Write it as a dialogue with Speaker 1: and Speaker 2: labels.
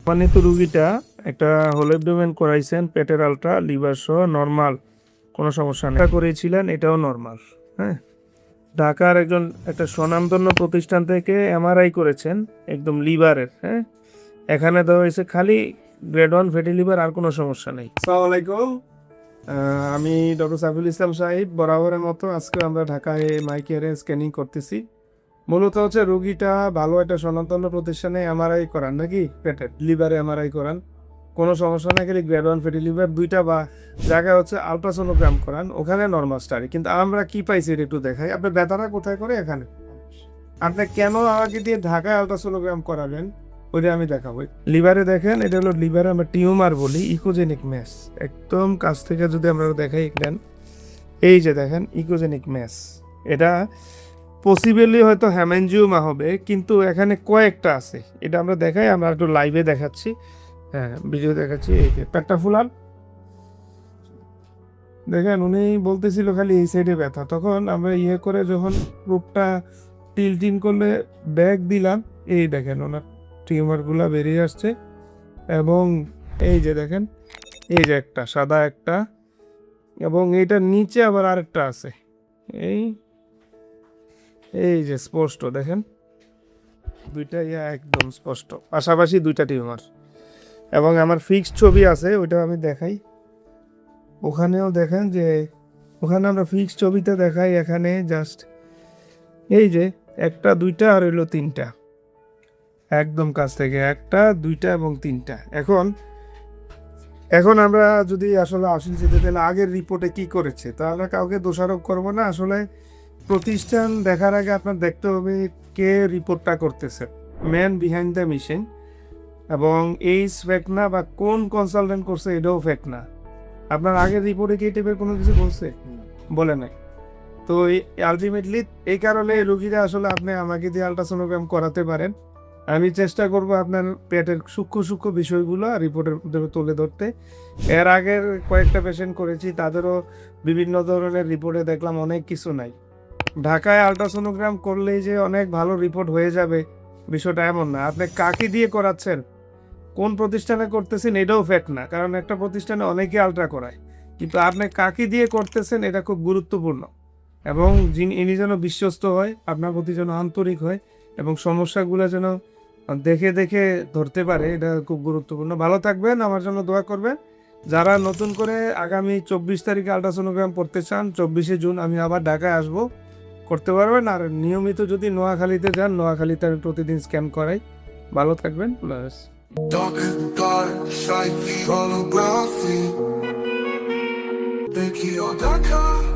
Speaker 1: সম্মানিত রুগীটা একটা whole abdomen করাইছেন, পেটের আলট্রা, লিভার সহ নরমাল, কোনো সমস্যা নেই। করিয়েছিলেন, এটাও নরমাল। হ্যাঁ, ঢাকার একটা স্বনামধন্য প্রতিষ্ঠান থেকে এমআরআই করেছেন একদম লিভারের। হ্যাঁ, এখানে দেওয়া হয়েছে খালি গ্রেড 1 ফ্যাটি লিভার, আর কোনো সমস্যা নেই। আসসালামু আলাইকুম, আমি ডক্টর সাইফুল ইসলাম সাহিব। বরাবরের মতো আজকে আমরা ঢাকায় মাইকেয়ারে স্ক্যানিং করতেছি। মূলত হচ্ছে রোগীটা ভালো একটা স্বনামধন্য প্রতিষ্ঠানে এমআরআই করান, নাকি পেটের লিভারে এমআরআই করান, কোনো সমস্যা না, খালি গ্রেড 1 ফ্যাটি লিভার। দুইটা বা জায়গায় হচ্ছে আলট্রাসোনোগ্রাম করান, ওখানে নর্মাল স্টাডি। কিন্তু আমরা কি পাইছি এটা একটু দেখাই। আপনার ব্যথাটা কোথায় করে? এখানে। আপনি কেন আমাকে দিয়ে ঢাকায় আলট্রাসোনোগ্রাম করাবেন ওইটা আমি দেখাবো। লিভারে দেখেন, এটা হলো লিভারে আমরা টিউমার বলি, ইকোজেনিক ম্যাস। একদম কাছ থেকে যদি আমরা দেখাই, দেন এই যে দেখেন ইকোজেনিক ম্যাস। এটা পসিবলি হয়তো হ্যামেনজিওমা হবে, কিন্তু এখানে কয়েকটা আছে। এটা আমরা দেখাই, আমরা একটু লাইভে দেখাচ্ছি। হ্যাঁ, ভিডিও দেখাচ্ছি। এই যে পেটটা ফুলান, দেখেন উনি বলতেছিল খালি এই সাইডে ব্যথা। তখন আমরা করে যখন রূপটা টিন করলে ব্যাগ দিলাম, এই দেখেন ওনার টিউমারগুলা বেরিয়ে আসছে। এবং এই যে দেখেন, এই যে একটা সাদা একটা, এবং এইটার নিচে আবার আরেকটা আছে। এই এই যে স্পষ্ট দেখেন, দুইটা একদম স্পষ্ট, পাশাপাশি দুইটা টিউমার। এবং আমার ফিক্সড ছবি আছে, ওইটা আমি দেখাই। ওখানেও দেখেন যে ওখানে আমরা ফিক্সড ছবিতে দেখাই। এখানে জাস্ট এই যে একটা, দুইটা, আর হইলো তিনটা, একদম কাছ থেকে একটা, দুইটা এবং তিনটা। এখন আমরা যদি আসলে আসল যেতে, তাহলে আগের রিপোর্টে কি করেছে, তাহলে কাউকে দোষারোপ করবো না। আসলে প্রতিষ্ঠান দেখার আগে আপনার দেখতে হবে কে রিপোর্টটা করতেছে, ম্যান বিহাইন্ড দ্য মেশিন। এবং এইজ ফেক না, বা কোন কনসালটেন্ট করছে এটাও ফেক না। আপনার আগের রিপোর্টে কি টাইপের কোনো কিছু বলছে? বলে নাই। তো আলটিমেটলি এই কারণে রোগীরা আসলে আপনি আমাকে দিয়ে আলট্রাসোনোগ্রাম করাতে পারেন। আমি চেষ্টা করব আপনার পেটের সূক্ষ্ম সূক্ষ্ম বিষয়গুলো রিপোর্টের মধ্যে তুলে ধরতে। এর আগের কয়েকটা পেশেন্ট করেছি, তাদেরও বিভিন্ন ধরনের রিপোর্টে দেখলাম অনেক কিছু নাই। ঢাকায় আলট্রাসোনোগ্রাম করলেই যে অনেক ভালো রিপোর্ট হয়ে যাবে, বিষয়টা এমন না। আপনি কাকে দিয়ে করাচ্ছেন, কোন প্রতিষ্ঠানে করতেছেন, এটাও ফ্যাক্ট না। কারণ একটা প্রতিষ্ঠানে অনেকে আলট্রা করায়, কিন্তু আপনি কাকে দিয়ে করতেছেন এটা খুব গুরুত্বপূর্ণ। এবং ইনি যেন বিশ্বস্ত হয়, আপনার প্রতি যেন আন্তরিক হয়, এবং সমস্যাগুলো যেন দেখে দেখে ধরতে পারে, এটা খুব গুরুত্বপূর্ণ। ভালো থাকবেন, আমার জন্য দোয়া করবেন। যারা নতুন করে আগামী 24 তারিখে আলট্রাসোনোগ্রাম করতে চান, 24শে জুন আমি আবার ঢাকায় আসব, করতে পারবেন। আর নিয়মিত যদি নোয়াখালীতে যান, নোয়াখালীতে আমি প্রতিদিন স্ক্যান করাই। ভালো থাকবেন।
Speaker 2: Dark and dark, shy holography. Thank you, Dakar.